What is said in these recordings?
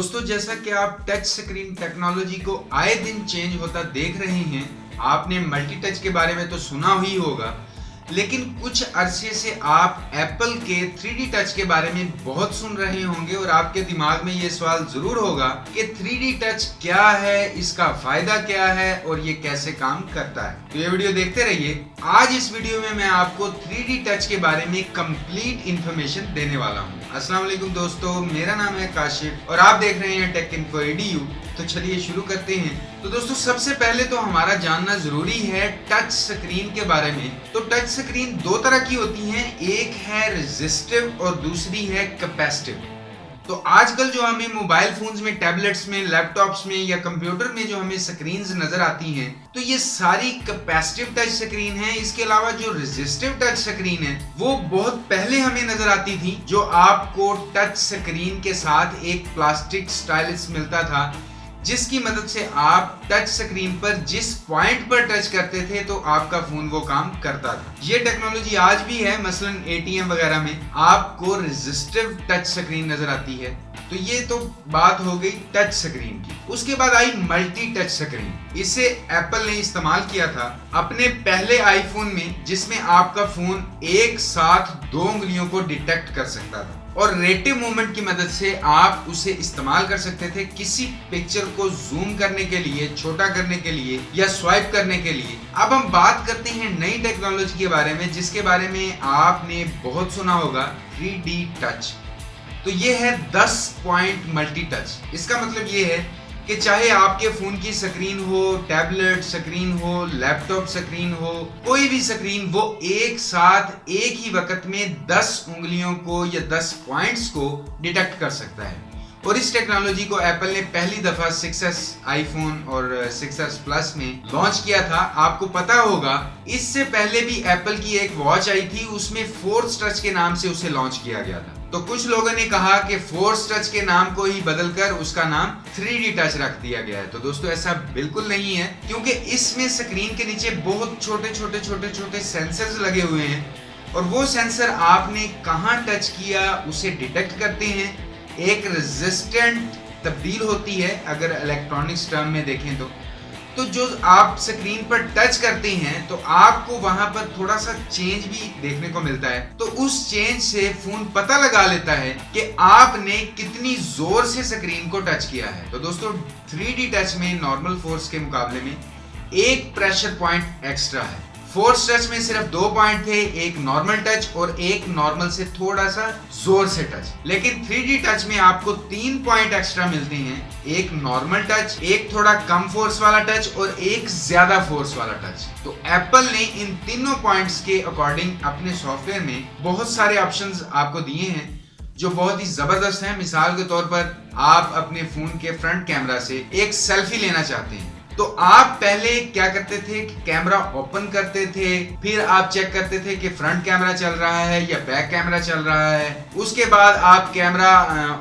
दोस्तों, जैसा कि आप टच स्क्रीन टेक्नोलॉजी को आए दिन चेंज होता देख रहे हैं, आपने मल्टी टच के बारे में तो सुना ही होगा, लेकिन कुछ अरसे से आप एप्पल के 3D टच के बारे में बहुत सुन रहे होंगे और आपके दिमाग में ये सवाल जरूर होगा कि 3D टच क्या है, इसका फायदा क्या है और ये कैसे काम करता है। तो ये वीडियो देखते रहिए। आज इस वीडियो में मैं आपको 3D टच के बारे में कंप्लीट इंफॉर्मेशन देने वाला हूँ। अस्सलाम वालेकुम दोस्तों, मेरा नाम है काशिफ और आप देख रहे हैं टेक इन्फो एडीयू। तो चलिए शुरू करते हैं। तो दोस्तों, सबसे पहले तो हमारा जानना जरूरी है टच स्क्रीन के बारे में। तो टच स्क्रीन दो तरह की होती हैं, एक है रेजिस्टिव और दूसरी है कैपेसिटिव। तो आजकल जो हमें मोबाइल फोन्स में, टैबलेट्स में, लैपटॉप्स में या कंप्यूटर में जो हमें स्क्रीन्स नजर आती हैं, तो ये सारी कैपेसिटिव टच स्क्रीन है। इसके अलावा जो रेजिस्टिव टच स्क्रीन है वो बहुत पहले हमें नजर आती थी, जो आपको टच स्क्रीन के साथ एक प्लास्टिक स्टाइलस मिलता था, जिसकी मदद से आप टच स्क्रीन पर जिस पॉइंट पर टच करते थे तो आपका फोन वो काम करता था। ये टेक्नोलॉजी आज भी है, मसलन एटीएम वगैरह में आपको रेजिस्टिव टच स्क्रीन नजर आती है। तो ये तो बात हो गई टच स्क्रीन की। उसके बाद आई मल्टी टच स्क्रीन। इसे एप्पल ने इस्तेमाल किया था अपने पहले आईफोन में, जिसमें आपका फोन एक साथ 2 उंगलियों को डिटेक्ट कर सकता था और रेटिव मूवमेंट की मदद से आप उसे इस्तेमाल कर सकते थे किसी पिक्चर को जूम करने के लिए, छोटा करने के लिए या स्वाइप करने के लिए। अब हम बात करते हैं नई टेक्नोलॉजी के बारे में, जिसके बारे में आपने बहुत सुना होगा, 3D टच। तो ये है 10 पॉइंट मल्टी टच। इसका मतलब ये है कि चाहे आपके फोन की स्क्रीन हो, टैबलेट स्क्रीन हो, लैपटॉप स्क्रीन हो, कोई भी स्क्रीन, वो एक साथ एक ही वक्त में 10 उंगलियों को या 10 पॉइंट्स को डिटेक्ट कर सकता है। और इस टेक्नोलॉजी को एप्पल ने पहली दफा 6s आईफोन और 6s प्लस में लॉन्च किया था। आपको पता होगा इससे पहले भी एप्पल की एक वॉच आई थी, उसमें फोर्स टच के नाम से उसे लॉन्च किया गया था। तो कुछ लोगों ने कहा कि फोर्स टच के नाम को ही बदलकर उसका नाम 3D टच रख दिया गया है। तो दोस्तों, ऐसा बिल्कुल नहीं है, क्योंकि इसमें स्क्रीन के नीचे बहुत छोटे सेंसर्स लगे हुए हैं और वो सेंसर आपने कहां टच किया उसे डिटेक्ट करते हैं। एक रेजिस्टेंट तब्दील होती है, अगर इलेक्ट्रॉनिक्स टर्म में देखें तो जो आप स्क्रीन पर टच करते हैं तो आपको वहां पर थोड़ा सा चेंज भी देखने को मिलता है। तो उस चेंज से फोन पता लगा लेता है कि आपने कितनी जोर से स्क्रीन को टच किया है। तो दोस्तों, 3D टच में नॉर्मल फोर्स के मुकाबले में एक प्रेशर पॉइंट एक्स्ट्रा है। फोर्स टच में सिर्फ 2 पॉइंट थे, एक नॉर्मल टच और एक नॉर्मल से थोड़ा सा जोर से टच। लेकिन 3D टच में आपको 3 पॉइंट एक्स्ट्रा मिलते हैं, एक नॉर्मल टच, एक थोड़ा कम फोर्स वाला टच और एक ज्यादा फोर्स वाला टच। तो एप्पल ने इन तीनों पॉइंट्स के अकॉर्डिंग अपने सॉफ्टवेयर में बहुत सारे ऑप्शंस आपको दिए हैं जो बहुत ही जबरदस्त हैं। मिसाल के तौर पर, आप अपने फोन के फ्रंट कैमरा से एक सेल्फी लेना चाहते हैं, तो आप पहले क्या करते थे कि कैमरा ओपन करते थे, फिर आप चेक करते थे कि फ्रंट कैमरा चल रहा है या बैक कैमरा चल रहा है। उसके बाद आप कैमरा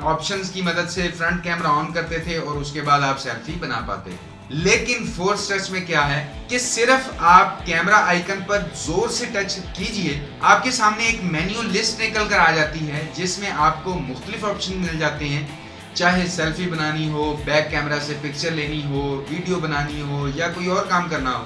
ऑप्शंस की मदद से फ्रंट कैमरा ऑन करते थे और उसके बाद आप सेल्फी बना पाते थे। लेकिन फोर्स टच में क्या है कि सिर्फ आप कैमरा आइकन पर जोर से टच कीजिए, आपके सामने एक मेन्यू लिस्ट निकल कर आ जाती है, जिसमें आपको मुख्तलिफ ऑप्शन मिल जाते हैं। चाहे सेल्फी बनानी हो, बैक कैमरा से पिक्चर लेनी हो, वीडियो बनानी हो या कोई और काम करना हो,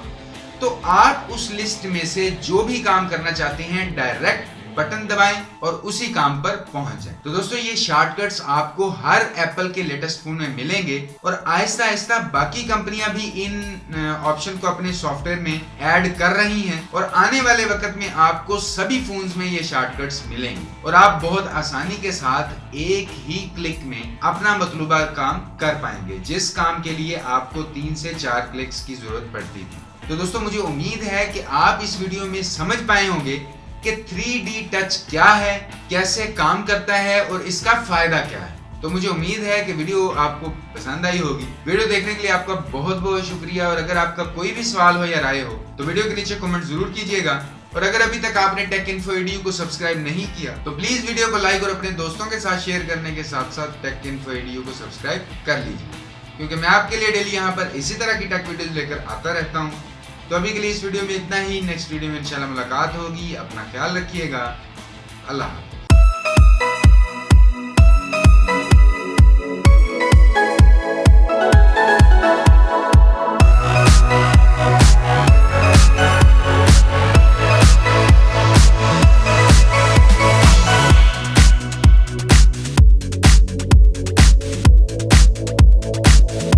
तो आप उस लिस्ट में से जो भी काम करना चाहते हैं डायरेक्ट बटन दबाएं और उसी काम पर पहुंच जाएं। तो दोस्तों, ये शॉर्टकट्स आपको हर एप्पल के लेटेस्ट फोन में मिलेंगे और आहिस्ता आहिस्ता बाकी कंपनियां भी इन ऑप्शन को अपने सॉफ्टवेयर में ऐड कर रही हैं और आने वाले वक्त में आपको सभी फोन्स में ये शॉर्टकट्स मिलेंगे और आप बहुत आसानी के साथ एक ही क्लिक में अपना मतलूबा काम कर पाएंगे, जिस काम के लिए आपको 3 से 4 क्लिक्स की जरूरत पड़ती थी। तो दोस्तों, मुझे उम्मीद है कि आप इस वीडियो में समझ पाए होंगे कि 3D टच क्या है, कैसे काम करता है और इसका फायदा क्या है। तो मुझे उम्मीद है कि वीडियो आपको पसंद आई होगी। वीडियो देखने के लिए आपका बहुत बहुत शुक्रिया और अगर आपका कोई भी सवाल हो या राय हो तो वीडियो के नीचे कमेंट जरूर कीजिएगा। और अगर अभी तक आपने टेक इन्फो एडीयू को सब्सक्राइब नहीं किया तो प्लीज वीडियो को लाइक और अपने दोस्तों के साथ शेयर करने के साथ साथ टेक इन्फो एडीयू को सब्सक्राइब कर लीजिए, क्योंकि मैं आपके लिए डेली यहाँ पर इसी तरह की टेक वीडियोज लेकर आता रहता हूँ। तो अभी के लिए इस वीडियो में इतना ही। नेक्स्ट वीडियो में इंशाल्लाह मुलाकात होगी। अपना ख्याल रखिएगा। अल्लाह हाफ़िज़।